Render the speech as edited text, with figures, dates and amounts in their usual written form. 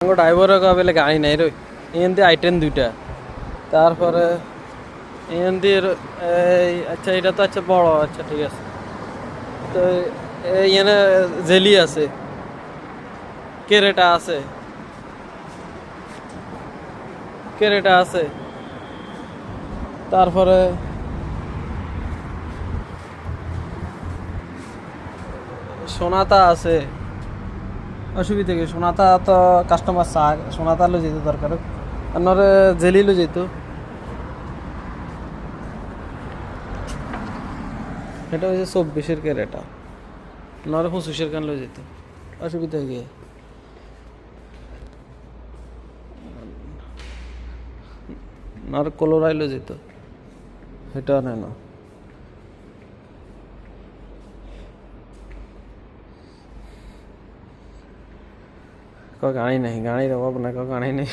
আঙ্গো ড্রাইভারও কবে গাড়ি নাই রই এখান দিয়ে আইটেন দুইটা তারপরে এখান দিয়ে আচ্ছা এটা তো আচ্ছা বড় আচ্ছা ঠিক আছে তো এখানে জেলি আছে কেরেটা আছে কেরেটা আছে তারপরে সোনাতা আছে অসুবিধা কি সোনাতা তো কাস্টমার চা সোনাতা লো যেত দরকার আপনার জেলি লো যেত এটা হচ্ছে 24-এর ক্যারেটা নরে 25-এর কান লো যেত অসুবিধা কি নর কলোরাই লো যেত এটা নেই না গাড়ি নাই গাড়ির অভাব না গাড়ি নেই